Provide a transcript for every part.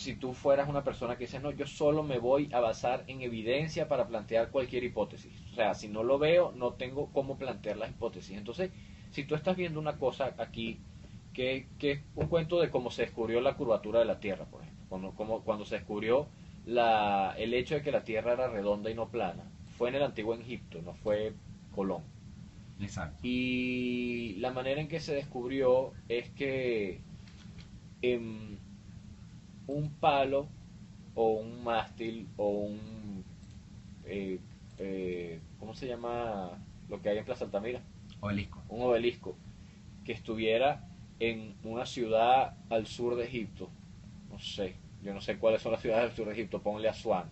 si tú fueras una persona que dice, no, yo solo me voy a basar en evidencia para plantear cualquier hipótesis. O sea, si no lo veo, no tengo cómo plantear las hipótesis. Entonces, si tú estás viendo una cosa aquí, que es un cuento de cómo se descubrió la curvatura de la Tierra, por ejemplo, cuando se descubrió el hecho de que la Tierra era redonda y no plana, fue en el antiguo Egipto, no fue Colón. Exacto. Y la manera en que se descubrió es que en un palo o un mástil o ¿cómo se llama lo que hay en Plaza Altamira? Obelisco. Un obelisco que estuviera en una ciudad al sur de Egipto, no sé, yo no sé cuáles son las ciudades del sur de Egipto, ponle Asuán,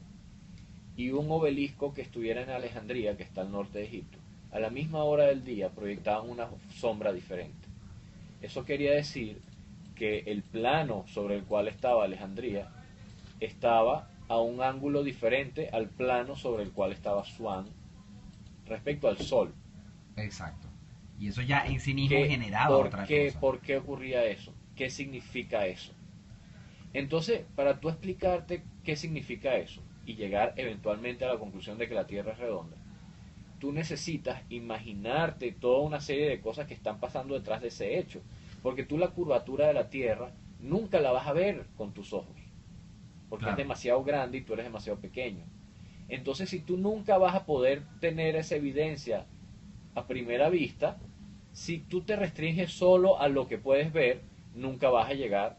y un obelisco que estuviera en Alejandría, que está al norte de Egipto, a la misma hora del día proyectaban una sombra diferente. Eso quería decir que el plano sobre el cual estaba Alejandría estaba a un ángulo diferente al plano sobre el cual estaba Swan respecto al Sol. Exacto. Y eso ya en sí mismo generaba otra cosa. ¿Por qué ocurría eso? ¿Qué significa eso? Entonces, para tú explicarte qué significa eso y llegar eventualmente a la conclusión de que la Tierra es redonda, tú necesitas imaginarte toda una serie de cosas que están pasando detrás de ese hecho. Porque tú la curvatura de la Tierra nunca la vas a ver con tus ojos. Porque es Claro. demasiado grande y tú eres demasiado pequeño. Entonces, si tú nunca vas a poder tener esa evidencia a primera vista, si tú te restringes solo a lo que puedes ver, nunca vas a llegar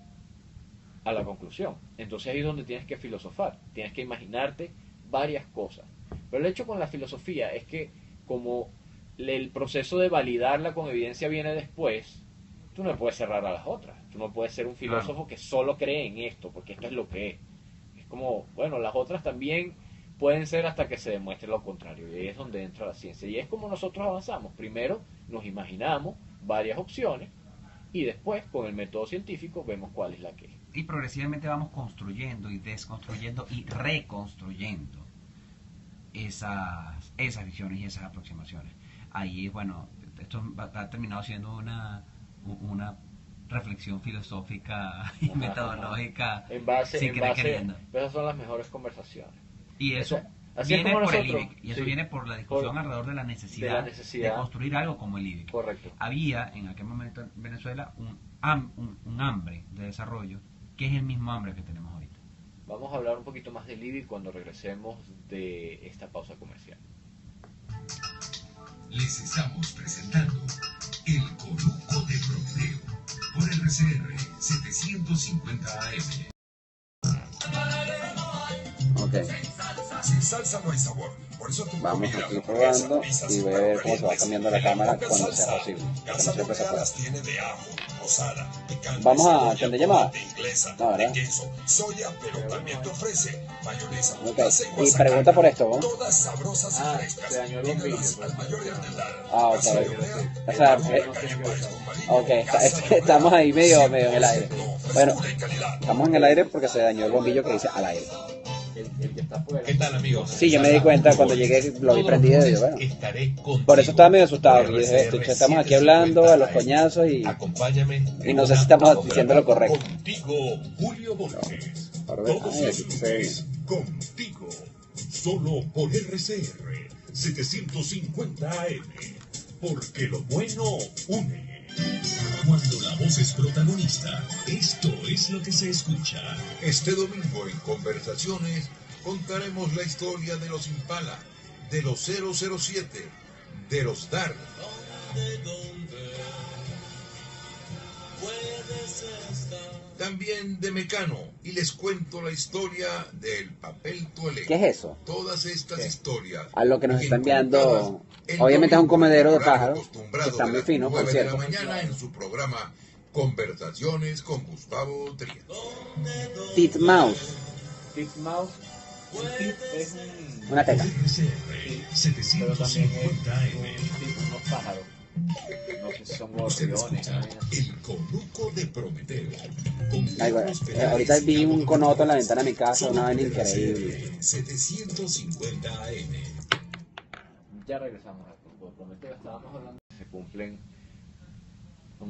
a la conclusión. Entonces ahí es donde tienes que filosofar, tienes que imaginarte varias cosas. Pero el hecho con la filosofía es que como el proceso de validarla con evidencia viene después, tú no puedes cerrar a las otras. Tú no puedes ser un Claro. filósofo que solo cree en esto, porque esto es lo que es. Es como, bueno, las otras también pueden ser hasta que se demuestre lo contrario. Y ahí es donde entra la ciencia. Y es como nosotros avanzamos. Primero nos imaginamos varias opciones y después con el método científico vemos cuál es la que es. Y progresivamente vamos construyendo y desconstruyendo y reconstruyendo esas visiones y esas aproximaciones. Ahí, bueno, esto ha terminado siendo una reflexión filosófica y metodológica sin querer queriendo. Esas son las mejores conversaciones. Y eso Así es viene como por el nosotros. IBIC, y eso Sí, viene por la discusión alrededor de la necesidad de construir algo como el IBIC. Correcto. Había en aquel momento en Venezuela un hambre de desarrollo que es el mismo hambre que tenemos ahorita. Vamos a hablar un poquito más del IBI cuando regresemos de esta pausa comercial. Les estamos presentando El Conuco de Prometeo por RCR 750 AM. Ok, Sin salsa no hay sabor. Por eso tu vamos comida, aquí hamburguesa, probando pizza, y super ver cómo se va calientes, cambiando la en la cámara poca cuando sea salsa. posible, porque no Casa siempre se Borea puede. las tiene de ajo, rosada, picante, Vamos a cebolla, atender llamada. tomate, inglesa, No, de ¿verdad? queso, soya, pero también te ofrece mayonesa, Ok, mostaza y y guasacaca. pregunta por esto, ¿no? Todas sabrosas y frescas. se dañó el Pídelas bombillo, al mayor Hernández. Ah, ok. Casa Borea, O sea, en la calle Páez con Marino. ok, Casa Borea, estamos ahí medio en el aire. 100% Bueno, frescura y calidad. estamos en el aire porque se dañó el bombillo que dice al aire. El que está afuera. ¿Qué tal, amigos? Sí, yo me di cuenta cuando llegué, lo vi prendido y yo, bueno. Estaré contigo. Por eso estaba medio asustado, Por que yo dije, RCR estamos aquí hablando a los coñazos y Acompáñame. y no sé si estamos diciendo lo correcto. Contigo, Julio Borges. Para ver, Todos ay, los aquí se ve lunes, contigo. Solo por RCR 750 AM. Porque lo bueno une. Cuando la voz es protagonista, esto es lo que se escucha. Este domingo en Conversaciones contaremos la historia de los Impala, de los 007, de los Dark. También de Mecano, y les cuento la historia del papel toalé. ¿Qué es eso? Todas estas historias. A lo que nos está enviando, el obviamente es un domingo, comedero de horario pájaros, acostumbrado que está de muy las fino, por 9 de la cierto. mañana en su programa Conversaciones con Gustavo Trías. Titmouse, Titmouse. Un tit es una teta. RCR pero también es 750 AM. unos pájaros. No sé si son Usted gorriones. escucha el Conuco de Prometeo. Con Ay, bueno, Carlos Peláez ahorita y vi Gabo un conoto en la Domínguez. ventana de mi casa, Solo una vaina por increíble. RCR 750 AM. Ya regresamos a Prometeo. Estábamos hablando. Se cumplen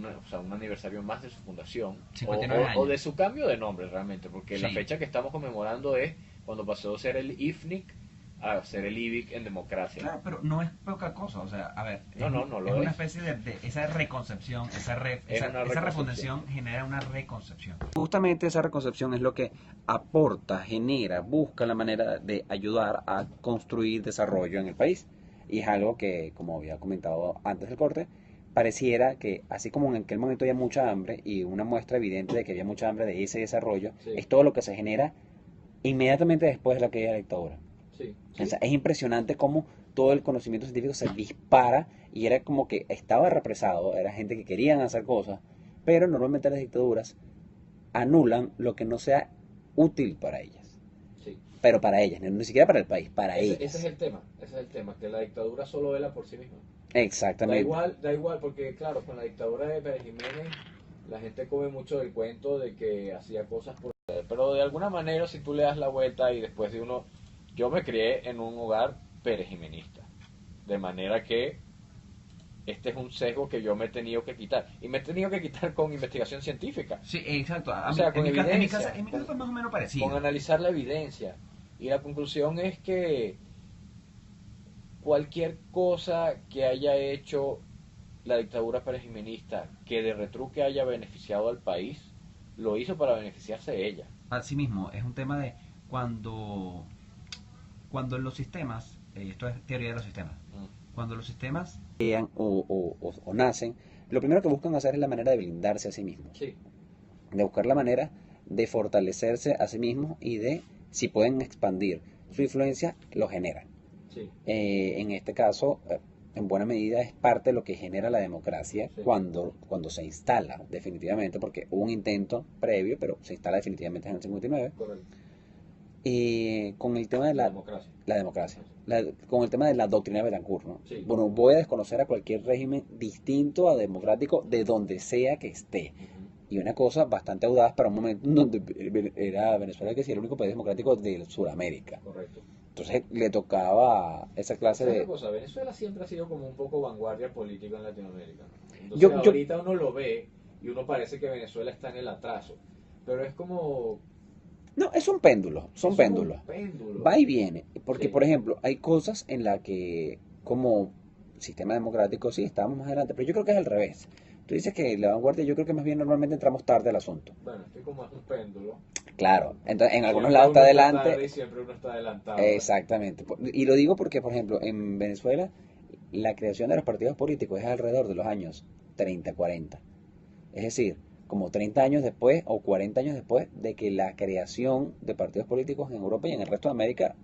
o sea, un aniversario más de su fundación, 59 años. o de su cambio de nombre realmente, porque la Sí. fecha que estamos conmemorando es cuando pasó de ser el IFNIC a ser el IBIC en democracia. Claro, pero no es poca cosa, o sea, a ver, No lo es una es. especie de esa reconcepción, esa una esa reconcepción. refundación genera una reconcepción. Justamente esa reconcepción es lo que aporta, genera, busca la manera de ayudar a construir desarrollo en el país. Y es algo que, como había comentado antes del corte, pareciera que así como en aquel momento había mucha hambre y una muestra evidente de que había mucha hambre de ese desarrollo, Sí. es todo lo que se genera inmediatamente después de la caída de la dictadura. Sí, O sea, es impresionante cómo todo el conocimiento científico se dispara y era como que estaba represado, era gente que querían hacer cosas, pero normalmente las dictaduras anulan lo que no sea útil para ellas. sí. Pero para ellas, ni siquiera para el país, para ellas. Ese es el tema, que la dictadura solo vela por sí misma. Exactamente. Da igual, porque claro, con la dictadura de Pérez Jiménez, la gente come mucho del cuento de que hacía cosas por... Pero de alguna manera, si tú le das la vuelta y después de uno... Yo me crié en un hogar perejimenista, de manera que este es un sesgo que yo me he tenido que quitar. Y me he tenido que quitar con investigación científica, Sí, exacto. O sea, con en mi evidencia, casa es más o menos parecido. con analizar la evidencia. Y la conclusión es que cualquier cosa que haya hecho la dictadura perejimenista que de retruque haya beneficiado al país, lo hizo para beneficiarse ella. Asimismo, es un tema de cuando los sistemas, esto es teoría de los sistemas, cuando los sistemas Crean o nacen, lo primero que buscan hacer es la manera de blindarse a sí mismos, Sí, de buscar la manera de fortalecerse a sí mismos y de, si pueden expandir su influencia, lo generan. sí, En este caso, en buena medida es parte de lo que genera la democracia Sí. cuando se instala definitivamente, porque hubo un intento previo, pero se instala definitivamente en el 59. correcto. Y con el tema de La democracia. la democracia, con el tema de la doctrina de Betancourt, ¿no? Sí. Bueno, voy a desconocer a cualquier régimen distinto a democrático de donde sea que esté. Y una cosa bastante audaz para un momento donde era Venezuela que sí era el único país democrático de Sudamérica. Correcto. Entonces le tocaba esa clase ¿Sabes de... una cosa? Venezuela siempre ha sido como un poco vanguardia política en Latinoamérica, ¿no? Entonces Yo- ahorita uno lo ve y uno parece que Venezuela está en el atraso. Pero es como... No, es un péndulo, son es péndulos. un péndulo. Va y viene. Porque, Sí. por ejemplo, hay cosas en las que, como sistema democrático, sí, estamos más adelante. Pero yo creo que es al revés. Tú dices que la vanguardia, yo creo que más bien normalmente entramos tarde al asunto. Bueno, es que como es un péndulo. Claro, entonces en algunos siempre lados está uno adelante. tarde y siempre uno está adelantado. Exactamente. Y lo digo porque, por ejemplo, en Venezuela, la creación de los partidos políticos es alrededor de los años 30, 40. Es decir, como 30 años después o 40 años después de que la creación de partidos políticos en Europa y en el resto de América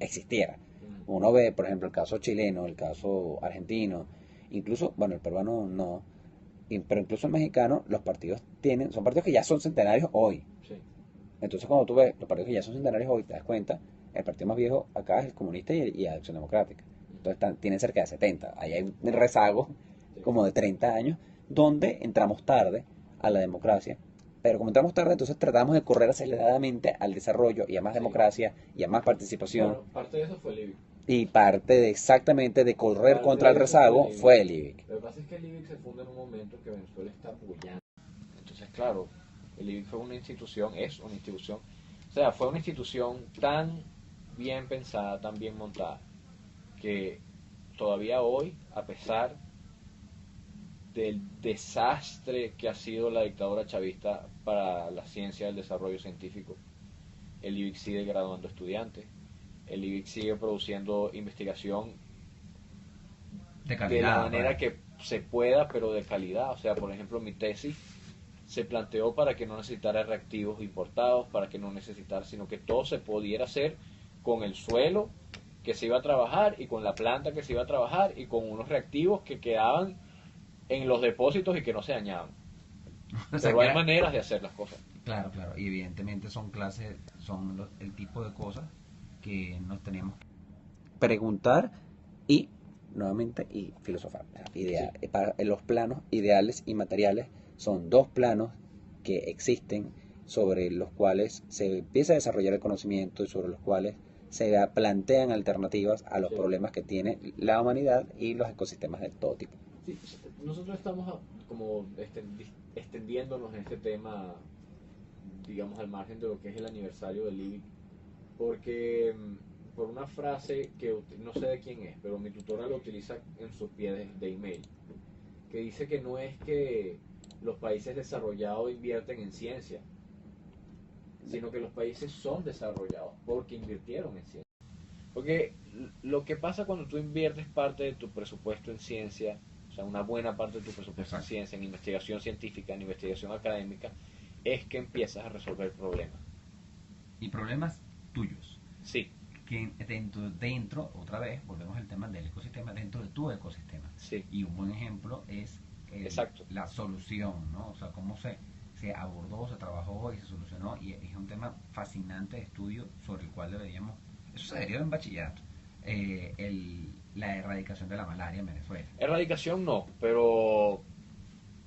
existiera. Mm. Uno ve, por ejemplo, el caso chileno, el caso argentino, incluso, bueno, el peruano no, pero incluso el mexicano, los partidos son partidos que ya son centenarios hoy. Sí. Entonces, cuando tú ves los partidos que ya son centenarios hoy, te das cuenta, el partido más viejo acá es el comunista y Acción Democrática. Entonces, tienen cerca de 70. Ahí hay un rezago como de 30 años, donde entramos tarde a la democracia. Pero como entramos tarde, entonces tratamos de correr aceleradamente al desarrollo y a más Sí. democracia y a más participación. Bueno, parte de eso fue el IBIC. Y parte de exactamente de correr Parte contra el de eso rezago fue fue el IBIC. Lo que pasa es que el IBIC se funda en un momento en que Venezuela está bullando. Entonces, claro, el IBIC fue una institución, es una institución, o sea, fue una institución tan bien pensada, tan bien montada, que todavía hoy, a pesar del desastre que ha sido la dictadura chavista para la ciencia del desarrollo científico, el IBIC sigue graduando estudiantes, el IBIC sigue produciendo investigación de de calidad. la manera bueno. que se pueda, pero de calidad. O sea, por ejemplo, mi tesis se planteó para que no necesitara reactivos importados, para que no necesitara, sino que todo se pudiera hacer con el suelo que se iba a trabajar y con la planta que se iba a trabajar y con unos reactivos que quedaban en los depósitos y que no se dañaban. O sea, Pero que hay era- maneras de hacer las cosas. Claro, claro. Y evidentemente son clases, el tipo de cosas que nos tenemos que... Preguntar y, nuevamente, y filosofar. Los planos ideales y materiales son dos planos que existen sobre los cuales se empieza a desarrollar el conocimiento y sobre los cuales se plantean alternativas a los Sí. problemas que tiene la humanidad y los ecosistemas de todo tipo. Sí, nosotros estamos como extendiéndonos en este tema, digamos, al margen de lo que es el aniversario del IBIC, porque por una frase que no sé de quién es, pero mi tutora lo utiliza en sus pies de email, que dice que no es que los países desarrollados invierten en ciencia, sino que los países son desarrollados porque invirtieron en ciencia. Porque lo que pasa cuando tú inviertes parte de tu presupuesto en ciencia, o sea, una buena parte de tu presupuesto en ciencia, en investigación científica, en investigación académica, es que empiezas a resolver problemas. Y problemas tuyos. Sí. Que dentro, otra vez, volvemos al tema del ecosistema, dentro de tu ecosistema. Sí. Y un buen ejemplo es la solución, ¿no? O sea, cómo se abordó, se trabajó y se solucionó. Y es un tema fascinante de estudio sobre el cual deberíamos... Eso se debería en bachillerato. La erradicación de la malaria en Venezuela. Erradicación no, pero...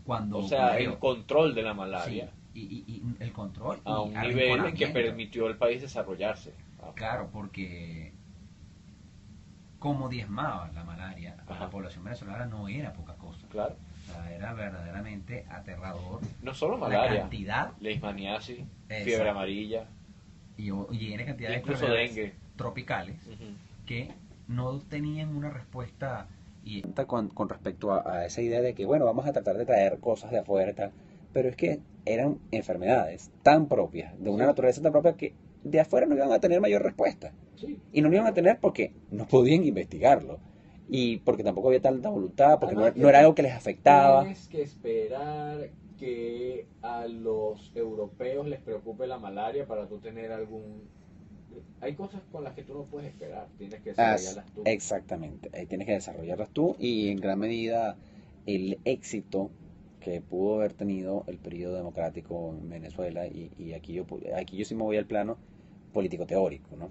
Cuando o sea, el control de la malaria. Sí, y el control. A un nivel en que permitió al país desarrollarse. Claro, porque como diezmaba la malaria a la población venezolana no era poca cosa. Claro. O sea, era verdaderamente aterrador. No solo malaria, la cantidad, leishmaniasis, fiebre amarilla y en cantidad de incluso dengue tropicales que no tenían una respuesta. Y con respecto a esa idea de que, bueno, vamos a tratar de traer cosas de afuera y tal, pero es que eran enfermedades tan propias, de una naturaleza tan propia, que de afuera no iban a tener mayor respuesta. Sí. Y no lo iban a tener porque no podían investigarlo. Y porque tampoco había tanta voluntad, porque no era algo que les afectaba. Tienes que esperar que a los europeos les preocupe la malaria para tú tener algún... Hay cosas con las que tú no puedes esperar, tienes que desarrollarlas tú. Exactamente, ahí tienes que desarrollarlas tú, y en gran medida el éxito que pudo haber tenido el periodo democrático en Venezuela, y aquí yo sí me voy al plano político-teórico, ¿no?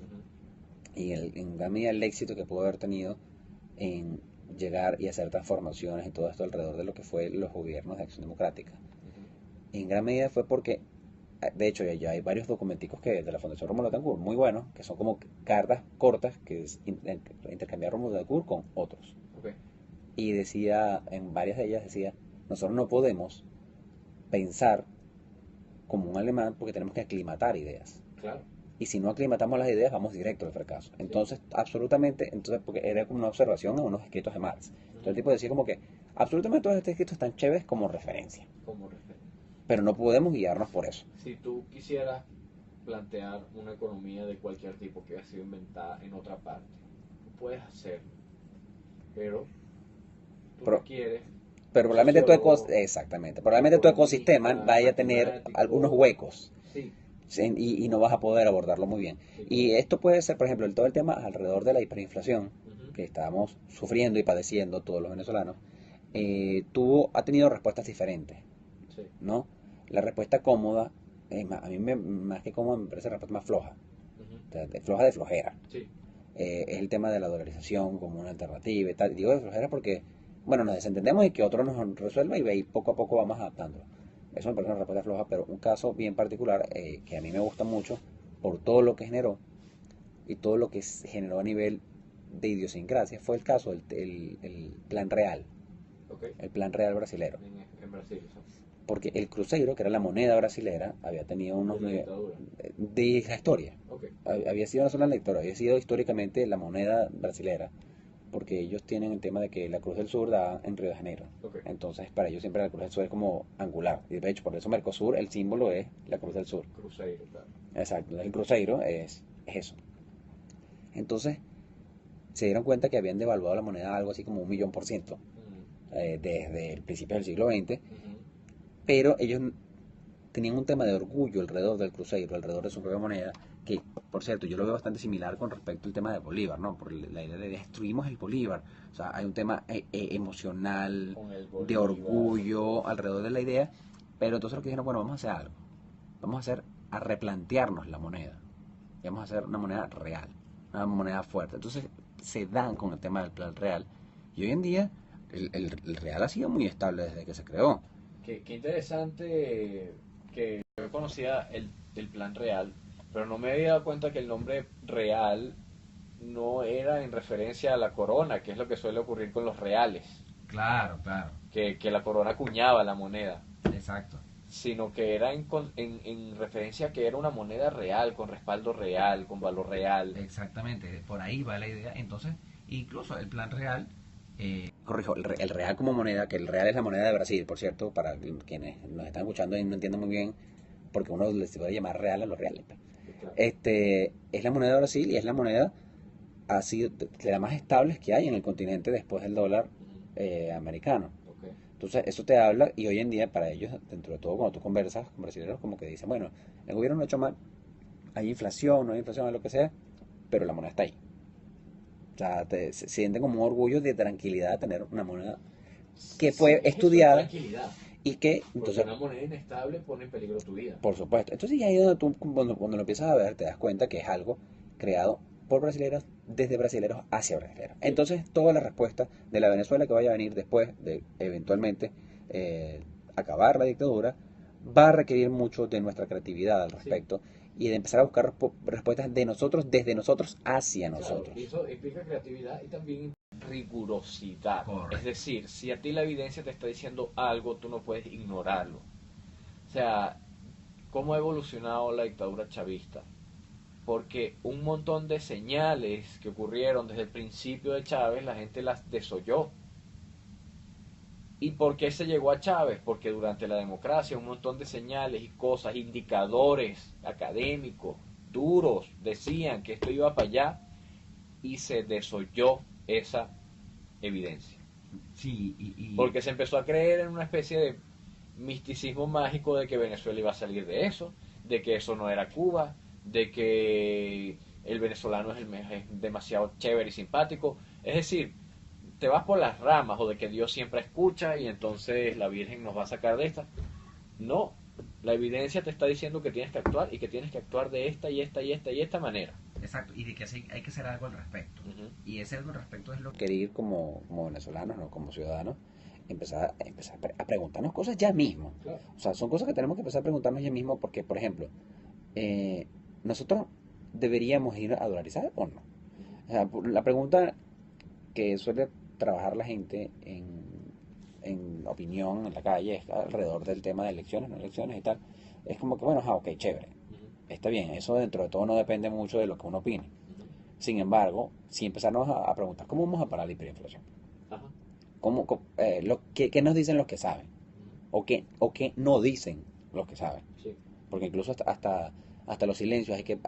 Y en gran medida el éxito que pudo haber tenido en llegar y hacer transformaciones y todo esto alrededor de lo que fue los gobiernos de Acción Democrática, en gran medida fue porque, de hecho, ya hay varios documenticos de la Fundación Rómulo Betancourt, muy buenos, que son como cartas cortas que intercambiar Rómulo Betancourt con otros. Y decía, en varias de ellas decía, nosotros no podemos pensar como un alemán porque tenemos que aclimatar ideas. Claro. Y si no aclimatamos las ideas, vamos directo al fracaso. Entonces, absolutamente, porque era como una observación a unos escritos de Marx. Entonces el tipo decía como que, absolutamente todos estos escritos están chéveres como referencia. Pero no podemos guiarnos por eso. Si tú quisieras plantear una economía de cualquier tipo que haya sido inventada en otra parte, puedes hacerlo. Pero tú requieres... Pero probablemente probablemente tu ecosistema vaya a tener algunos huecos. Sí. Y no vas a poder abordarlo muy bien. Y esto puede ser, por ejemplo, todo el tema alrededor de la hiperinflación que estábamos sufriendo y padeciendo todos los venezolanos, ha tenido respuestas diferentes, ¿no? La respuesta cómoda, a mí más que cómoda me parece la respuesta más floja, floja de flojera. Es el tema de la dolarización como una alternativa y tal. Digo de flojera porque, bueno, nos desentendemos y que otro nos resuelva, y poco a poco vamos adaptándolo. Eso me parece una respuesta floja, pero un caso bien particular que a mí me gusta mucho por todo lo que generó y todo lo que generó a nivel de idiosincrasia fue el caso del Plan Real. El Plan Real brasilero. En Brasil, porque el cruzeiro, que era la moneda brasilera, había tenido unos... de la historia. Había sido una sola lectura, había sido históricamente la moneda brasilera, porque ellos tienen el tema de que la Cruz del Sur da en Río de Janeiro. Entonces, para ellos siempre la Cruz del Sur es como angular. Y de hecho, por eso Mercosur, el símbolo es la Cruz del Sur. Cruzeiro, claro. Exacto, el cruzeiro es eso. Entonces, se dieron cuenta que habían devaluado la moneda algo así como 1.000.000%, desde el principio del siglo XX. Pero ellos tenían un tema de orgullo alrededor del cruzeiro, alrededor de su propia moneda, que, por cierto, yo lo veo bastante similar con respecto al tema de Bolívar, ¿no? Por la idea de destruimos el Bolívar. O sea, hay un tema emocional, de orgullo alrededor de la idea, pero entonces lo que dijeron, bueno, vamos a hacer algo. Vamos a replantearnos la moneda. Y vamos a hacer una moneda real, una moneda fuerte. Entonces se dan con el tema del Plan Real. Y hoy en día el Real ha sido muy estable desde que se creó. Qué interesante que yo conocía el Plan Real, pero no me había dado cuenta que el nombre real no era en referencia a la corona, que es lo que suele ocurrir con los reales. Claro, claro. Que la corona acuñaba la moneda. Exacto. Sino que era en referencia a que era una moneda real, con respaldo real, con valor real. Exactamente, por ahí va la idea. Entonces, incluso el plan real... Corrijo, el real como moneda, que el real es la moneda de Brasil, por cierto, para quienes nos están escuchando y no entienden muy bien, porque uno les puede llamar real a los reales. Es la moneda de Brasil y es la moneda así de las más estables que hay en el continente después del dólar americano. Entonces, eso te habla, y hoy en día para ellos, dentro de todo, cuando tú conversas con brasileños, como que dicen, bueno, el gobierno no ha hecho mal, hay inflación, no hay inflación, hay lo que sea, pero la moneda está ahí. O sea, se sienten como un orgullo de tranquilidad de tener una moneda que fue estudiada y que... Entonces, una moneda inestable pone en peligro tu vida. Por supuesto. Entonces, ya ahí donde tú, cuando lo empiezas a ver, te das cuenta que es algo creado por brasileros, desde brasileros hacia brasileros. Entonces, toda la respuesta de la Venezuela que vaya a venir después de eventualmente acabar la dictadura va a requerir mucho de nuestra creatividad al respecto y de empezar a buscar respuestas de nosotros, desde nosotros hacia nosotros. Claro, eso implica creatividad y también rigurosidad. Correcto. Es decir, si a ti la evidencia te está diciendo algo, tú no puedes ignorarlo. O sea, ¿cómo ha evolucionado la dictadura chavista? Porque un montón de señales que ocurrieron desde el principio de Chávez, la gente las desoyó. ¿Y por qué se llegó a Chávez? Porque durante la democracia un montón de señales y cosas, indicadores académicos, duros, decían que esto iba para allá y se desoyó esa evidencia. Sí, Porque se empezó a creer en una especie de misticismo mágico de que Venezuela iba a salir de eso, de que eso no era Cuba, de que el venezolano es demasiado chévere y simpático. Es decir, te vas por las ramas, o de que Dios siempre escucha y entonces la Virgen nos va a sacar de esta. No, la evidencia te está diciendo que tienes que actuar y que tienes que actuar de esta y esta y esta y esta manera. Exacto, y de que hay que hacer algo al respecto. Y ese algo al respecto es lo que... Querer como venezolanos, ¿no? Como ciudadanos, empezar a preguntarnos cosas ya mismo. Claro. O sea, son cosas que tenemos que empezar a preguntarnos ya mismo porque, por ejemplo, nosotros deberíamos ir a dolarizar o no. O sea, la pregunta que suele trabajar la gente en opinión en la calle es alrededor del tema de elecciones, no elecciones y tal. Es como que, bueno, ok, chévere. Está bien, eso dentro de todo no depende mucho de lo que uno opine. Sin embargo, si empezamos a preguntar, ¿cómo vamos a parar la hiperinflación? ¿Qué nos dicen los que saben? ¿O qué no dicen los que saben? Sí. Porque incluso hasta los silencios hay que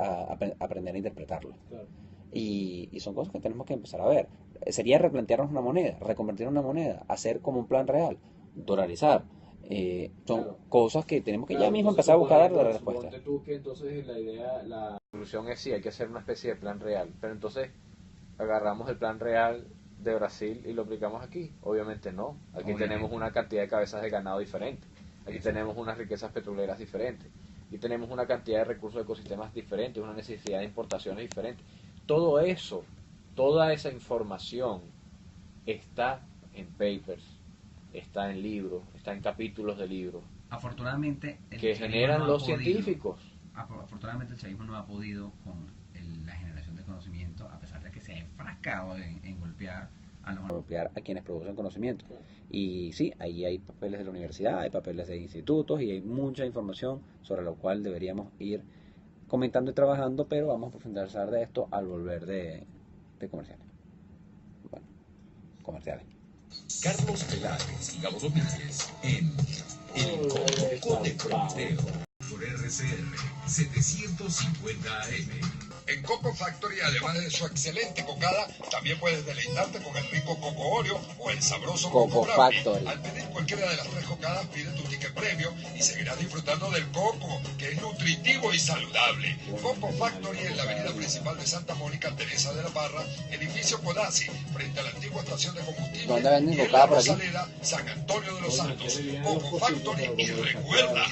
aprender a interpretarlos. Claro. Y son cosas que tenemos que empezar a ver. Sería replantearnos una moneda, reconvertir una moneda, hacer como un plan real, dolarizar. Son cosas que tenemos que ya mismo empezar a buscar la respuesta. Suponte tú que entonces la solución es sí, hay que hacer una especie de plan real, pero entonces agarramos el plan real de Brasil y lo aplicamos aquí. Obviamente no, aquí tenemos una cantidad de cabezas de ganado diferente, aquí tenemos unas riquezas petroleras diferentes, y tenemos una cantidad de recursos de ecosistemas diferentes, una necesidad de importaciones diferentes. Todo eso, toda esa información está en papers, está en libros, está en capítulos de libros. Afortunadamente, que generan los científicos. Afortunadamente el chavismo no ha podido con la generación de conocimiento, a pesar de que se ha enfrascado en golpear a quienes producen conocimiento. Y sí, ahí hay papeles de la universidad, hay papeles de institutos y hay mucha información sobre lo cual deberíamos ir comentando y trabajando, pero vamos a profundizar de esto al volver de comerciales. Bueno, comerciales. Carlos Peláez y Gabo Domínguez en El Coco de Fronteo por RCR 750 AM. En Coco Factory, además de su excelente cocada, también puedes deleitarte con el rico Coco Oreo o el sabroso Coco Brownie. Factory. Al pedir cualquiera de las 3 cocadas, pide tu ticket premio y seguirás disfrutando del coco, que es nutritivo y saludable. Coco Factory en la avenida principal de Santa Mónica, Teresa de la Parra, edificio Codazzi, frente a la antigua estación de combustible. ¿Dónde venden y en cocada la por aquí? Rosaleda, San Antonio de los Santos. Coco Factory y recuerda,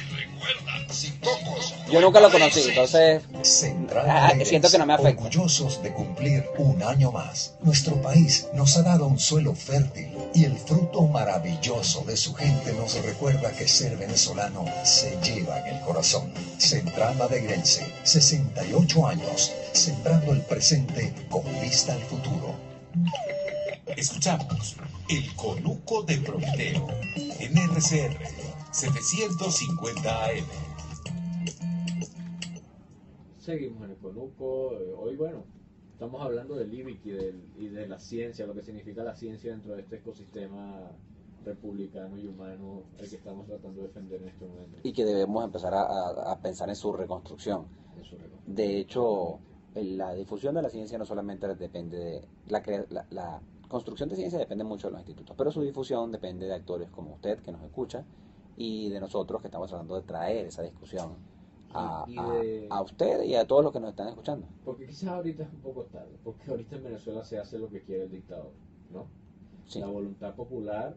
sin cocos. Yo nunca lo conocí, entonces Central de siento que no me afecta. Orgullosos de cumplir un año más. Nuestro país nos ha dado un suelo fértil y el fruto maravilloso de su gente nos recuerda que ser venezolano se lleva en el corazón. Central Madegrense, 68 años, sembrando el presente con vista al futuro. Escuchamos El Conuco de Prometeo, en RCR 750 AM. Seguimos en el Conuco. Hoy, bueno, estamos hablando del IBIC y de la ciencia, lo que significa la ciencia dentro de este ecosistema republicano y humano el que estamos tratando de defender en este momento. Y que debemos empezar a pensar en su reconstrucción. De hecho, la difusión de la ciencia no solamente depende de la construcción de ciencia, depende mucho de los institutos, pero su difusión depende de actores como usted que nos escucha y de nosotros que estamos tratando de traer esa discusión a usted y a todos los que nos están escuchando. Porque quizás ahorita es un poco tarde, porque ahorita en Venezuela se hace lo que quiere el dictador, ¿no? Sí. La voluntad popular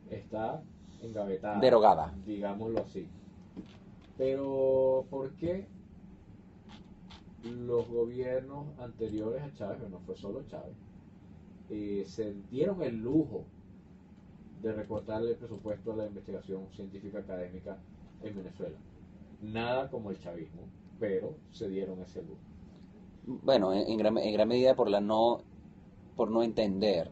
está engavetada, derogada, digámoslo así. Pero ¿por qué los gobiernos anteriores a Chávez, no fue solo Chávez, se dieron el lujo de recortarle el presupuesto a la investigación científica académica en Venezuela? Nada como el chavismo, pero se dieron ese lujo. Bueno, en gran medida por no entender.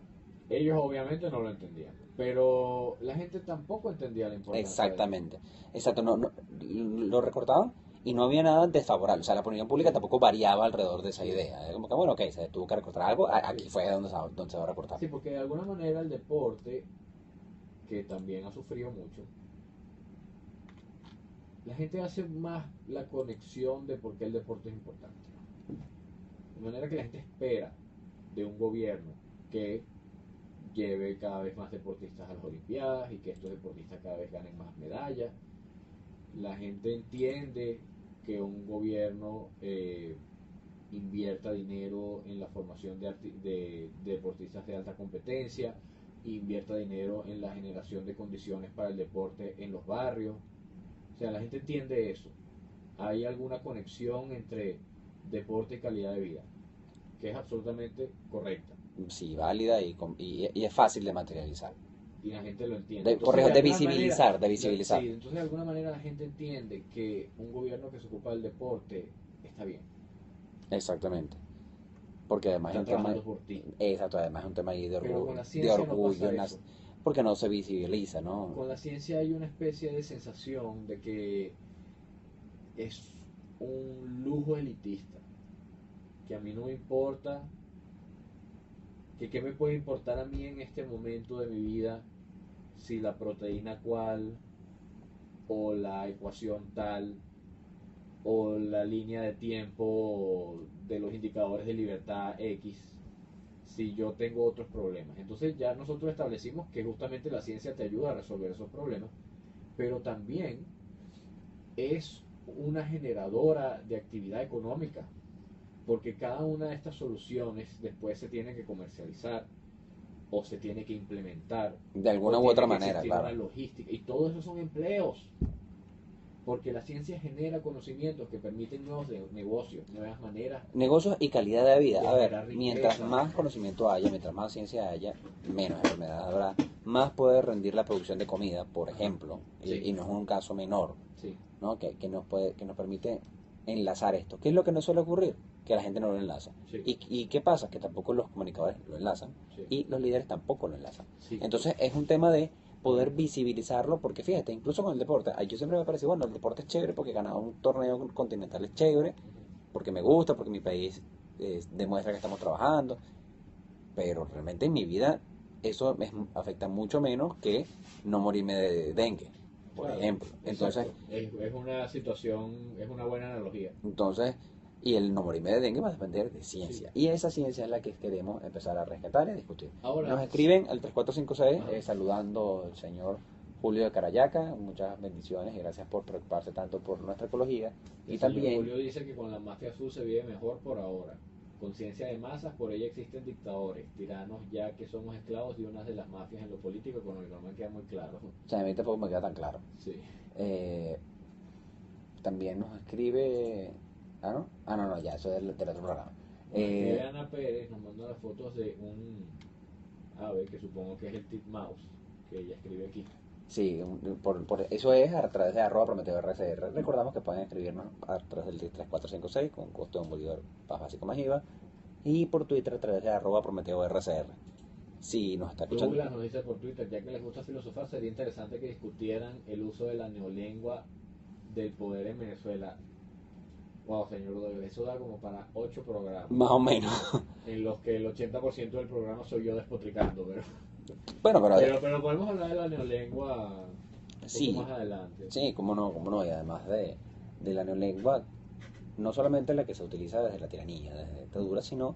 Ellos obviamente no lo entendían, pero la gente tampoco entendía la importancia. Exactamente, exacto, no, lo recortaban y no había nada desfavorable, o sea, la opinión pública tampoco variaba alrededor de esa idea. Era como que, bueno, ok, se tuvo que recortar algo, aquí fue donde se va a recortar. Sí, porque de alguna manera el deporte, que también ha sufrido mucho, la gente hace más la conexión de por qué el deporte es importante. De manera que la gente espera de un gobierno que lleve cada vez más deportistas a las Olimpiadas y que estos deportistas cada vez ganen más medallas. La gente entiende que un gobierno invierta dinero en la formación de deportistas de alta competencia, invierta dinero en la generación de condiciones para el deporte en los barrios. O sea, la gente entiende eso. Hay alguna conexión entre deporte y calidad de vida, que es absolutamente correcta. Sí, válida y es fácil de materializar. Y la gente lo entiende. De visibilizar. Sí, entonces de alguna manera la gente entiende que un gobierno que se ocupa del deporte está bien. Exactamente. Porque además está trabajando por ti. Exacto, además es un tema ahí de orgullo. Pero con la ciencia no pasa eso. Porque no se visibiliza, ¿no? Con la ciencia hay una especie de sensación de que es un lujo elitista, que a mí no me importa, que qué me puede importar a mí en este momento de mi vida si la proteína cual, o la ecuación tal, o la línea de tiempo de los indicadores de libertad X, si yo tengo otros problemas. Entonces ya nosotros establecimos que justamente la ciencia te ayuda a resolver esos problemas, pero también es una generadora de actividad económica, porque cada una de estas soluciones después se tiene que comercializar o se tiene que implementar de alguna u otra manera, claro. Una logística, y todo eso son empleos. Porque la ciencia genera conocimientos que permiten nuevos negocios, nuevas maneras. Negocios y calidad de vida. A ver, mientras más conocimiento haya, mientras más ciencia haya, menos enfermedades habrá, más puede rendir la producción de comida, por ejemplo, sí. y no es un caso menor, sí. ¿no? que nos permite enlazar esto. ¿Qué es lo que no suele ocurrir? Que la gente no lo enlaza. Sí. ¿Y qué pasa? Que tampoco los comunicadores lo enlazan, sí. y los líderes tampoco lo enlazan. Sí. Entonces es un tema de poder visibilizarlo, porque fíjate, incluso con el deporte, yo siempre me parece, bueno, el deporte es chévere porque ganar un torneo continental es chévere, porque me gusta, porque mi país demuestra que estamos trabajando, pero realmente en mi vida eso me afecta mucho menos que no morirme de dengue, por ejemplo. Entonces es una situación, es una buena analogía. Entonces, y el no morirme de dengue va a depender de ciencia. Sí. Y esa ciencia es la que queremos empezar a rescatar y a discutir. Ahora, nos escriben al 3456 saludando al señor Julio de Carayaca. Muchas bendiciones y gracias por preocuparse tanto por nuestra ecología. Y también Julio dice que con la mafia azul se vive mejor por ahora. Conciencia de masas, por ella existen dictadores, tiranos, ya que somos esclavos de una de las mafias en lo político y económico. No me queda muy claro. O sea, a mí tampoco me queda tan claro. Sí. También nos escribe... ¿no? No, ya, eso es del otro programa. Ana Pérez nos manda las fotos de un ave que supongo que es el titmouse que ella escribe aquí. Sí, por eso es a través de @prometeo_rcr. Recordamos que pueden escribirnos a través del 3456 con costo de $1 más básico más IVA, y por Twitter a través de @prometeo_rcr. si nos está escuchando. Douglas nos dice por Twitter, ya que les gusta filosofar, sería interesante que discutieran el uso de la neolengua del poder en Venezuela. Wow, señor Douglas, eso da como para 8 programas. Más o menos. En los que el 80% del programa soy yo despotricando, pero... Bueno, Pero podemos hablar de la neolengua un sí, poco más adelante. sí, cómo no, y además de la neolengua, no solamente la que se utiliza desde la tiranía, desde la dictadura, sino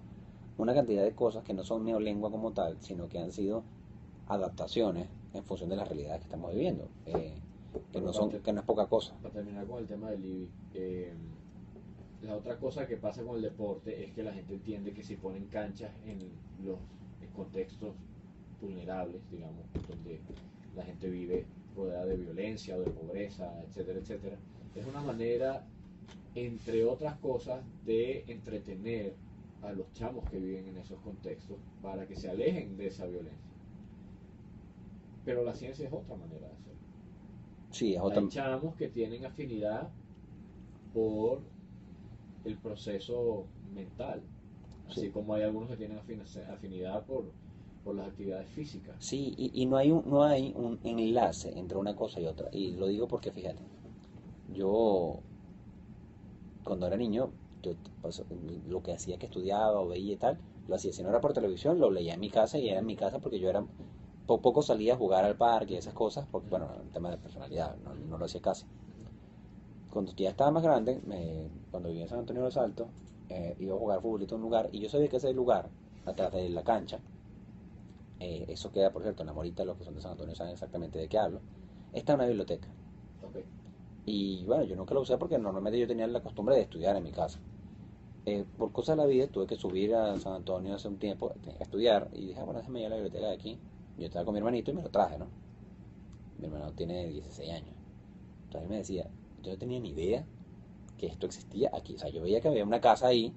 una cantidad de cosas que no son neolengua como tal, sino que han sido adaptaciones en función de las realidades que estamos viviendo, que no es poca cosa. Para terminar con el tema del IBI, la otra cosa que pasa con el deporte es que la gente entiende que si ponen canchas en los contextos vulnerables, digamos, donde la gente vive rodeada de violencia o de pobreza, etcétera, etcétera, es una manera, entre otras cosas, de entretener a los chamos que viven en esos contextos para que se alejen de esa violencia. Pero la ciencia es otra manera de hacerlo. Sí, es otra. Hay chamos que tienen afinidad por el proceso mental, así Sí. como hay algunos que tienen afinidad por las actividades físicas. Sí, y no hay un enlace entre una cosa y otra. Y lo digo porque, fíjate, yo cuando era niño, yo, pues, lo que hacía que estudiaba o veía y tal, lo hacía. Si no era por televisión, lo leía en mi casa y era en mi casa porque yo era poco salía a jugar al parque y esas cosas, porque, bueno, el tema de personalidad, no lo hacía casi. Cuando ya estaba más grande, cuando vivía en San Antonio de los Altos, iba a jugar futbolito en un lugar y yo sabía que ese lugar, atrás de la cancha, eso queda, por cierto, en la Morita, los que son de San Antonio saben exactamente de qué hablo, está una biblioteca. Okay. Y bueno, yo nunca lo usé porque normalmente yo tenía la costumbre de estudiar en mi casa. Por cosas de la vida tuve que subir a San Antonio hace un tiempo a estudiar y dije, bueno, déjame ir a la biblioteca de aquí. Yo estaba con mi hermanito y me lo traje, ¿no? Mi hermano tiene 16 años. Entonces él me decía, yo no tenía ni idea que esto existía aquí. O sea, yo veía que había una casa ahí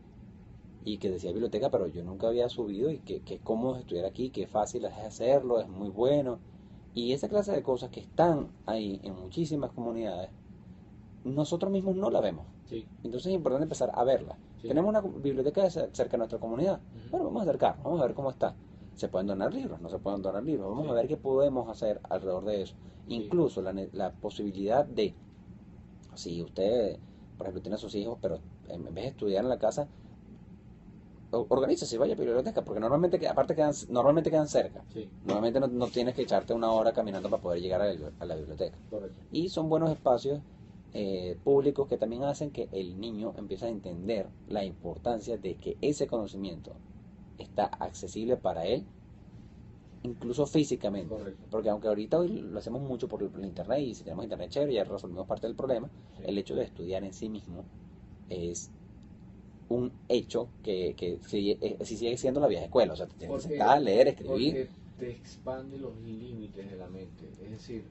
y que decía biblioteca, pero yo nunca había subido y que cómodo es estudiar aquí, que fácil es hacerlo, es muy bueno. Y esa clase de cosas que están ahí en muchísimas comunidades, nosotros mismos no la vemos. Sí. Entonces es importante empezar a verla. Sí. Tenemos una biblioteca cerca de nuestra comunidad. Bueno, vamos a acercarnos, vamos a ver cómo está. ¿Se pueden donar libros? ¿No se pueden donar libros? Vamos a ver qué podemos hacer alrededor de eso. Incluso la posibilidad de, si usted, por ejemplo, tiene a sus hijos, pero en vez de estudiar en la casa, organízese y vaya a la biblioteca, porque normalmente quedan cerca. Sí. Normalmente no tienes que echarte una hora caminando para poder llegar a la biblioteca. Correcto. Y son buenos espacios públicos que también hacen que el niño empiece a entender la importancia de que ese conocimiento está accesible para él, incluso físicamente. Correcto. Porque aunque ahorita hoy lo hacemos mucho por internet, y si tenemos internet chévere ya resolvimos parte del problema, Sí. El hecho de estudiar en sí mismo es un hecho que sigue siendo la vieja escuela. O sea, te tienes que sentar, leer, escribir. Porque te expande los límites de la mente. Es decir,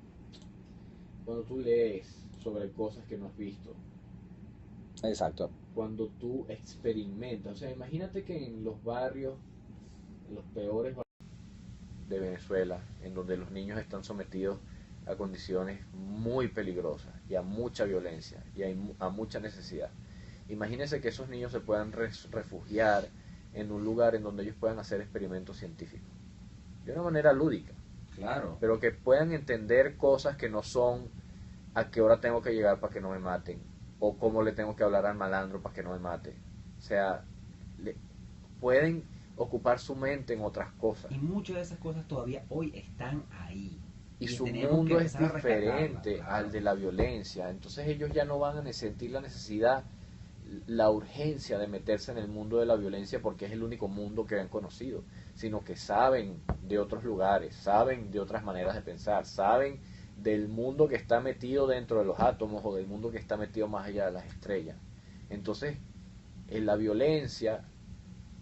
cuando tú lees sobre cosas que no has visto, Exacto. cuando tú experimentas, o sea, imagínate que en los barrios, en los peores barrios de Venezuela, en donde los niños están sometidos a condiciones muy peligrosas y a mucha violencia y a mucha necesidad. Imagínense que esos niños se puedan refugiar en un lugar en donde ellos puedan hacer experimentos científicos de una manera lúdica. Claro. Pero que puedan entender cosas que no son a qué hora tengo que llegar para que no me maten, o cómo le tengo que hablar al malandro para que no me mate. O sea, pueden ocupar su mente en otras cosas. Y muchas de esas cosas todavía hoy están ahí. Y su mundo es diferente al de la violencia. Entonces ellos ya no van a sentir la necesidad, la urgencia de meterse en el mundo de la violencia porque es el único mundo que han conocido, sino que saben de otros lugares, saben de otras maneras de pensar, saben del mundo que está metido dentro de los átomos o del mundo que está metido más allá de las estrellas. Entonces, la violencia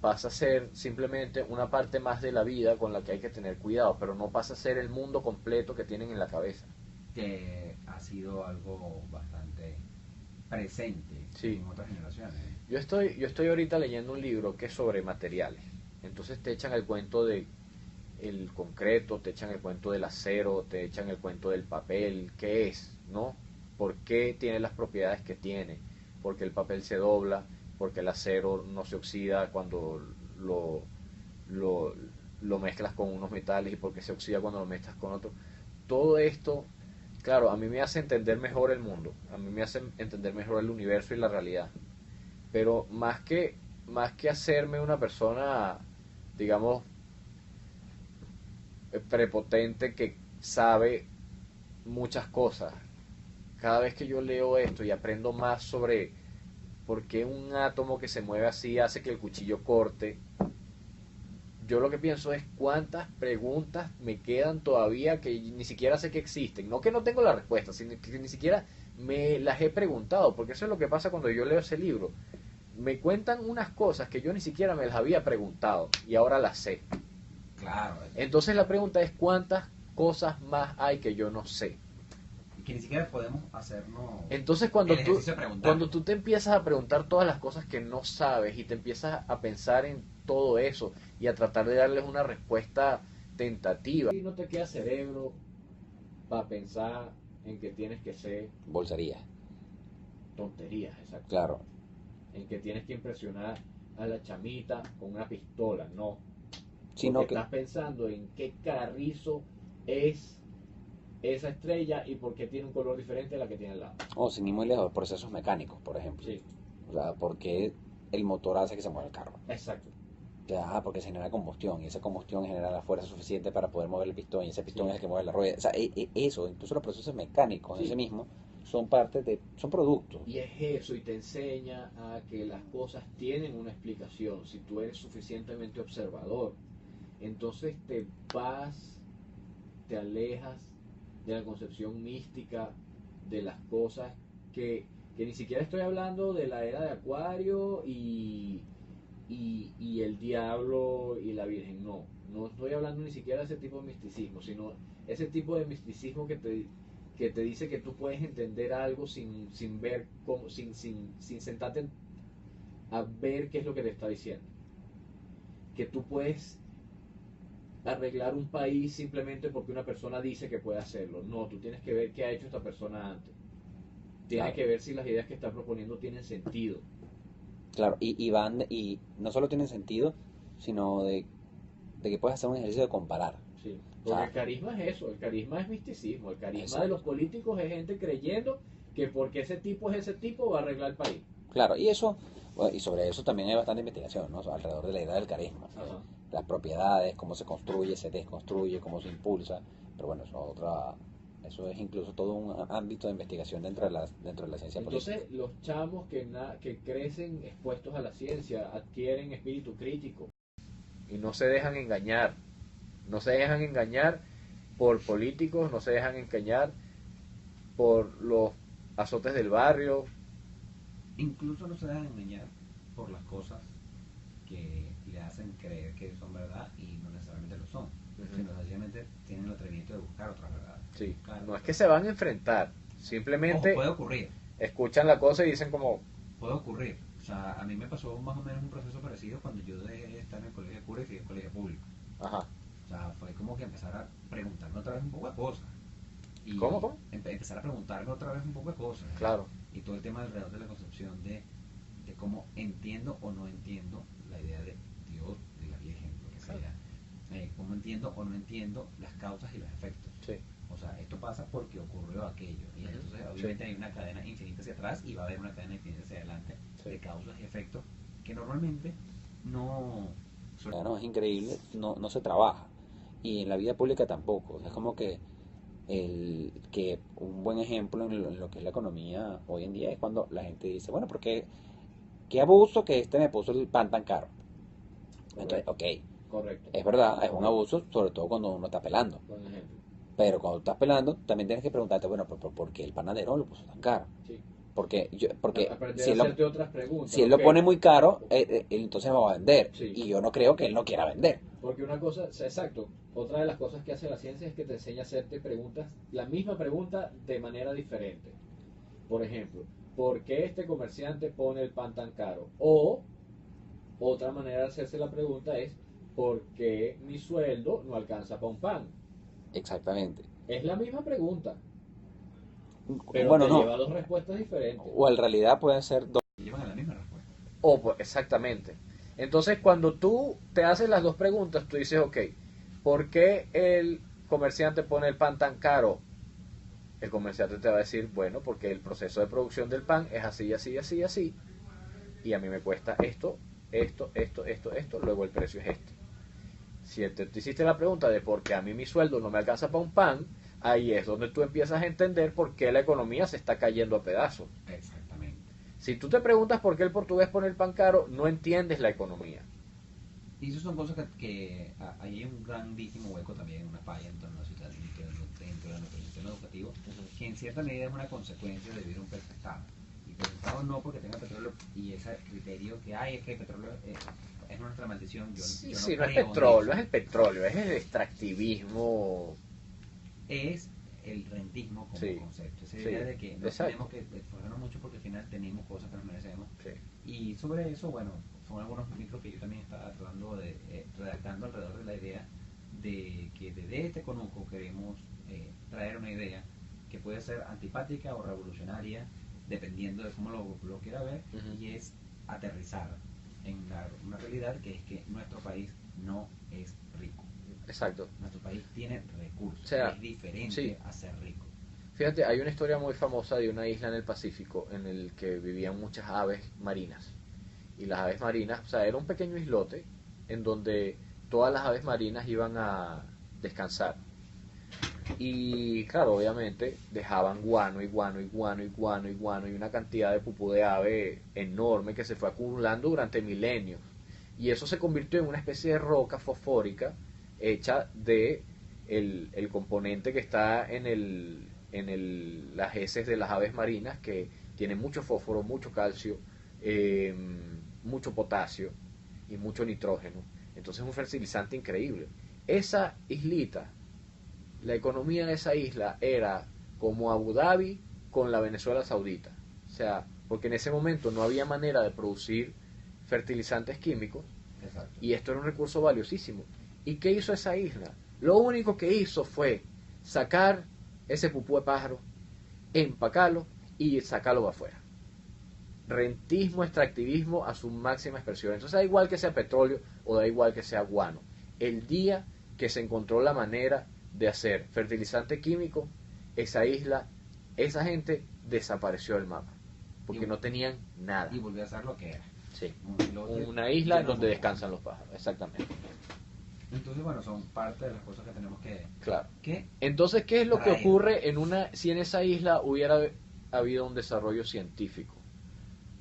pasa a ser simplemente una parte más de la vida con la que hay que tener cuidado, pero no pasa a ser el mundo completo que tienen en la cabeza. Que ha sido algo bastante presente en otras generaciones. Yo estoy ahorita leyendo un libro que es sobre materiales. Entonces te echan el cuento de el concreto, te echan el cuento del acero, te echan el cuento del papel, qué es, ¿no? ¿Por qué tiene las propiedades que tiene? Porque el papel se dobla, porque el acero no se oxida cuando lo mezclas con unos metales y por qué se oxida cuando lo mezclas con otro. Todo esto, claro, a mí me hace entender mejor el mundo, a mí me hace entender mejor el universo y la realidad. Pero más que hacerme una persona, digamos, prepotente que sabe muchas cosas, cada vez que yo leo esto y aprendo más sobre por qué un átomo que se mueve así hace que el cuchillo corte, yo lo que pienso es cuántas preguntas me quedan todavía que ni siquiera sé que existen. No que no tengo la respuesta, sino que ni siquiera me las he preguntado, porque eso es lo que pasa cuando yo leo ese libro. Me cuentan unas cosas que yo ni siquiera me las había preguntado y ahora las sé. Claro. Entonces la pregunta es cuántas cosas más hay que yo no sé. Y que ni siquiera podemos hacernos. Entonces cuando tú te empiezas a preguntar todas las cosas que no sabes y te empiezas a pensar en todo eso y a tratar de darles una respuesta tentativa, y no te queda cerebro para pensar en que tienes que ser Bolsería. tonterías, exacto. Claro. En que tienes que impresionar a la chamita con una pistola, no. Sino Porque que, estás pensando en qué carrizo es esa estrella y por qué tiene un color diferente a la que tiene al lado. o sin ir muy lejos, procesos mecánicos, por ejemplo. Sí, O sea, ¿por qué el motor hace que se mueva el carro? exacto. Porque se genera combustión y esa combustión genera la fuerza suficiente para poder mover el pistón y ese pistón Sí. es el que mueve la rueda. O sea, eso, incluso los procesos mecánicos en Sí. sí mismos son parte de, son productos. Y es eso, y te enseña a que las cosas tienen una explicación. Si tú eres suficientemente observador, entonces te alejas de la concepción mística de las cosas que ni siquiera estoy hablando de la era de Acuario y el diablo y la Virgen, no estoy hablando ni siquiera de ese tipo de misticismo, sino ese tipo de misticismo que te dice que tú puedes entender algo sin ver, sin sentarte a ver qué es lo que te está diciendo. Que tú puedes arreglar un país simplemente porque una persona dice que puede hacerlo. No, tú tienes que ver qué ha hecho esta persona antes. Tienes Claro. que ver si las ideas que está proponiendo tienen sentido. Claro, y no solo tienen sentido, sino de que puedes hacer un ejercicio de comparar. Sí. Porque O sea, el carisma es eso, el carisma es misticismo, el carisma exacto. de los políticos es gente creyendo que porque ese tipo es ese tipo va a arreglar el país. Claro, y eso, bueno, y sobre eso también hay bastante investigación, ¿no? O sea, alrededor de la idea del carisma. ¿Sabes? Ajá. Las propiedades, cómo se construye, se desconstruye, cómo se impulsa. Pero bueno, eso es incluso todo un ámbito de investigación dentro de la ciencia política. Entonces los chamos que crecen expuestos a la ciencia adquieren espíritu crítico y no se dejan engañar. No se dejan engañar por políticos, no se dejan engañar por los azotes del barrio. Incluso no se dejan engañar por las cosas que le hacen creer que son verdad y no necesariamente lo son. Sino sencillamente tienen el atrevimiento de buscar otras verdades. Sí. Claro. No es que se van a enfrentar, Ojo, simplemente puede ocurrir. escuchan la cosa y dicen como, Puede ocurrir. O sea, a mí me pasó más o menos un proceso parecido cuando yo dejé de estar en el colegio de cura y fui al colegio público. ajá, O sea, fue como que empezar a preguntarme otra vez un poco de cosas. Y ¿Cómo? Empezar a preguntarme otra vez un poco de cosas. claro, Y todo el tema alrededor de la concepción de cómo entiendo o no entiendo la idea de Dios, de la Virgen, lo que sea. Cómo entiendo o no entiendo las causas y los efectos. sí, O sea, esto pasa porque ocurrió aquello. Y Ujú. entonces obviamente Sí. hay una cadena infinita hacia atrás y va a haber una cadena infinita hacia adelante Sí. de causas y efectos que normalmente no... Ya no, es increíble, no se trabaja. Y en la vida pública tampoco. O sea, es como que un buen ejemplo en lo que es la economía hoy en día es cuando la gente dice, bueno, porque qué abuso que me puso el pan tan caro. Entonces, ok, correcto, es verdad, es un abuso, sobre todo cuando uno está pelando. buen ejemplo, Pero cuando estás pelando, también tienes que preguntarte, bueno, ¿por qué el panadero lo puso tan caro? sí. Porque Aprender si a él, hacerte otras preguntas. si él lo ok. pone muy caro, él entonces no va a vender. Sí. Y yo no creo que él no quiera vender. Porque una cosa, exacto, otra de las cosas que hace la ciencia es que te enseña a hacerte preguntas, la misma pregunta de manera diferente. Por ejemplo, ¿por qué este comerciante pone el pan tan caro? O otra manera de hacerse la pregunta es, ¿por qué mi sueldo no alcanza para un pan? Exactamente. Es la misma pregunta, pero Bueno, te no. lleva a dos respuestas diferentes. O en realidad pueden ser dos. llevan a la misma respuesta. O, pues, exactamente. Entonces, cuando tú te haces las dos preguntas, tú dices, ok, ¿por qué el comerciante pone el pan tan caro? El comerciante te va a decir, bueno, porque el proceso de producción del pan es así, así, así, así, y a mí me cuesta esto, luego el precio es este. Si te hiciste la pregunta de por qué a mí mi sueldo no me alcanza para un pan, ahí es donde tú empiezas a entender por qué la economía se está cayendo a pedazos. Exactamente. Si tú te preguntas por qué el portugués pone el pan caro, no entiendes la economía. Y eso son cosas que ahí hay un grandísimo hueco también, una falla dentro de nuestro sistema educativo, que en cierta medida es una consecuencia de vivir un perfectado. Y perfectado no porque tenga petróleo y ese criterio que hay, es que el petróleo es nuestra maldición. Yo no es petróleo, es el petróleo, es el extractivismo. Es el rentismo como concepto. Esa idea de que no tenemos que esforzarnos mucho porque al final tenemos cosas que nos merecemos. Sí. Y sobre eso, bueno, son algunos micros que yo también estaba tratando de redactando alrededor de la idea de que desde este conuco queremos traer una idea que puede ser antipática o revolucionaria, dependiendo de cómo lo quiera ver, y es aterrizar en una realidad que es que nuestro país no es rico. Exacto. Nuestro país tiene recursos, o sea, es diferente a ser rico. Fíjate, hay una historia muy famosa de una isla en el Pacífico en el que vivían muchas aves marinas. Y las aves marinas, o sea, era un pequeño islote en donde todas las aves marinas iban a descansar. Y claro, obviamente dejaban guano y una cantidad de pupú de ave enorme que se fue acumulando durante milenios. Y eso se convirtió en una especie de roca fosfórica hecha de el componente que está en las heces de las aves marinas, que tiene mucho fósforo, mucho calcio, mucho potasio y mucho nitrógeno. Entonces es un fertilizante increíble. Esa islita, la economía de esa isla era como Abu Dhabi con la Venezuela Saudita. O sea, porque en ese momento no había manera de producir fertilizantes químicos. Exacto. Y esto era un recurso valiosísimo. ¿Y qué hizo esa isla? Lo único que hizo fue sacar ese pupú de pájaro, empacarlo y sacarlo de afuera. Rentismo, extractivismo a su máxima expresión. Entonces da igual que sea petróleo o da igual que sea guano. El día que se encontró la manera de hacer fertilizante químico, esa isla, esa gente desapareció del mapa. Porque no tenían nada. Y volvió a ser lo que era. Sí, una isla donde descansan los pájaros, exactamente. Entonces, bueno, son parte de las cosas que tenemos que... Claro. Entonces, ¿qué es lo que ocurre si en esa isla hubiera habido un desarrollo científico?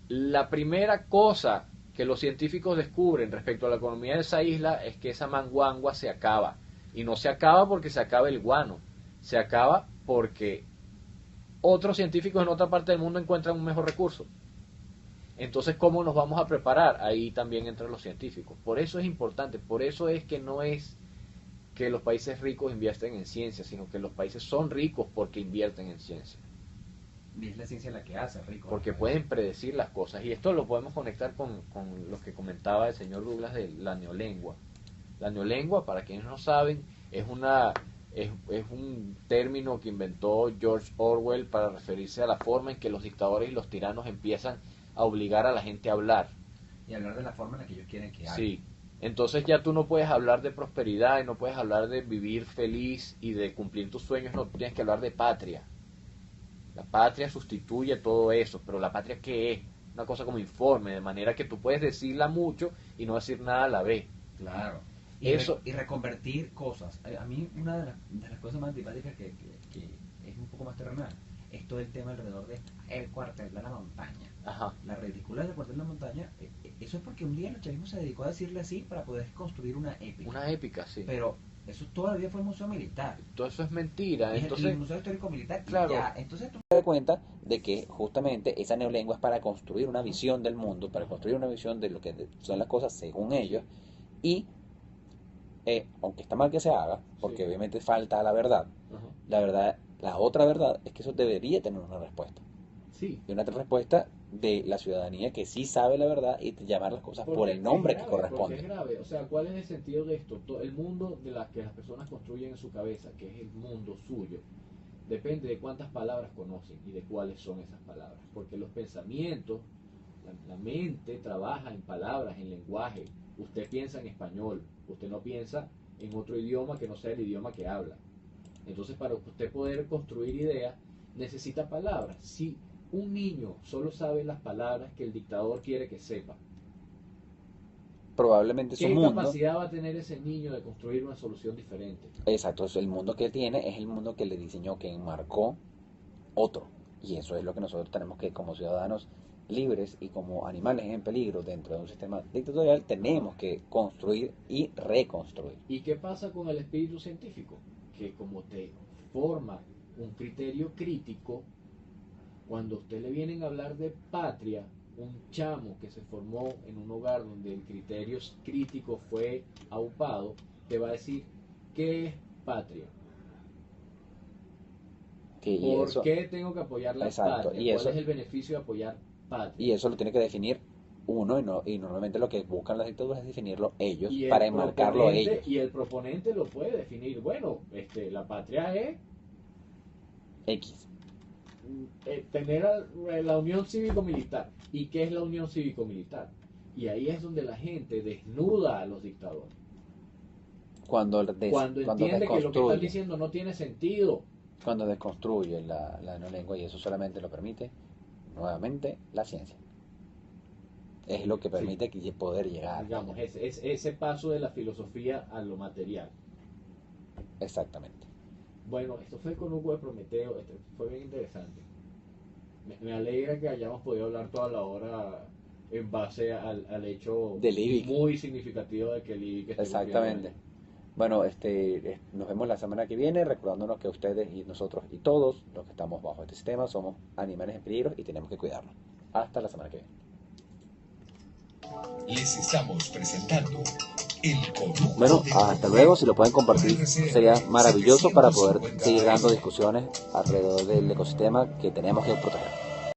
La primera cosa que los científicos descubren respecto a la economía de esa isla es que esa manguangua se acaba. Y no se acaba porque se acaba el guano. Se acaba porque otros científicos en otra parte del mundo encuentran un mejor recurso. Entonces, ¿cómo nos vamos a preparar? Ahí también entran los científicos. Por eso es importante, por eso es que no es que los países ricos invierten en ciencia, sino que los países son ricos porque invierten en ciencia. Y es la ciencia la que hace rico. Porque pueden predecir las cosas. Y esto lo podemos conectar con lo que comentaba el señor Douglas de la neolengua. La neolengua, para quienes no saben, es un término que inventó George Orwell para referirse a la forma en que los dictadores y los tiranos empiezan a obligar a la gente a hablar. Y hablar de la forma en la que ellos quieren que haga. Sí. Entonces ya tú no puedes hablar de prosperidad y no puedes hablar de vivir feliz y de cumplir tus sueños, no, tú tienes que hablar de patria. La patria sustituye todo eso, pero la patria ¿qué es? Una cosa como informe, de manera que tú puedes decirla mucho y no decir nada a la vez. Claro. Y reconvertir cosas. A mí una de las cosas más antipáticas que es un poco más terrenal es todo el tema alrededor de el cuartel de la montaña. Ajá. La ridiculez del cuartel de la montaña, eso es porque un día el chavismo se dedicó a decirle así para poder construir una épica. Una épica, sí. Pero eso todavía fue el museo militar. Todo eso es mentira. Entonces, el museo histórico militar, claro. Ya, entonces tú te das cuenta de que justamente esa neolengua es para construir una visión del mundo, para construir una visión de lo que son las cosas según ellos, y aunque está mal que se haga, porque obviamente falta la verdad, la verdad, la otra verdad es que eso debería tener una respuesta. Sí. Y una respuesta de la ciudadanía que sí sabe la verdad y llamar las cosas por el nombre que corresponde. Porque es grave. O sea, ¿cuál es el sentido de esto? El mundo de que las personas construyen en su cabeza, que es el mundo suyo, depende de cuántas palabras conocen y de cuáles son esas palabras. Porque los pensamientos, La mente trabaja en palabras, en lenguaje. Usted piensa en español, usted no piensa en otro idioma que no sea el idioma que habla. Entonces, para usted poder construir ideas, necesita palabras. Si un niño solo sabe las palabras que el dictador quiere que sepa, probablemente su ¿qué mundo... capacidad va a tener ese niño de construir una solución diferente? Exacto, el mundo que él tiene es el mundo que le diseñó, que enmarcó otro. Y eso es lo que nosotros tenemos que, como ciudadanos libres y como animales en peligro dentro de un sistema dictatorial, tenemos que construir y reconstruir. ¿Y qué pasa con el espíritu científico? Que como te forma un criterio crítico, cuando a usted le vienen a hablar de patria, un chamo que se formó en un hogar donde el criterio crítico fue aupado, te va a decir, ¿qué es patria? ¿Por qué tengo que apoyar la patria? ¿Cuál es el beneficio de apoyar patria? Y eso lo tiene que definir uno, y normalmente lo que buscan las dictaduras es definirlo ellos, para enmarcarlo ellos. Y el proponente lo puede definir. Bueno, la patria es X. Tener la unión cívico-militar. ¿Y qué es la unión cívico-militar? Y ahí es donde la gente desnuda a los dictadores. Cuando entiende que lo que están diciendo no tiene sentido. Cuando desconstruye la no lengua, y eso solamente lo permite, nuevamente, la ciencia. Es lo que permite poder llegar. Digamos, ese paso de la filosofía a lo material. Exactamente. Bueno, esto fue con Hugo de Prometeo, fue bien interesante. Me alegra que hayamos podido hablar toda la hora en base al hecho muy significativo de que el IBIC esté exactamente. Bueno, nos vemos la semana que viene, recordándonos que ustedes y nosotros y todos los que estamos bajo este sistema somos animales en peligro y tenemos que cuidarnos. Hasta la semana que viene. Les estamos presentando el Conuco. Bueno, hasta luego. Si lo pueden compartir sería maravilloso para poder seguir dando discusiones alrededor del ecosistema que tenemos que proteger.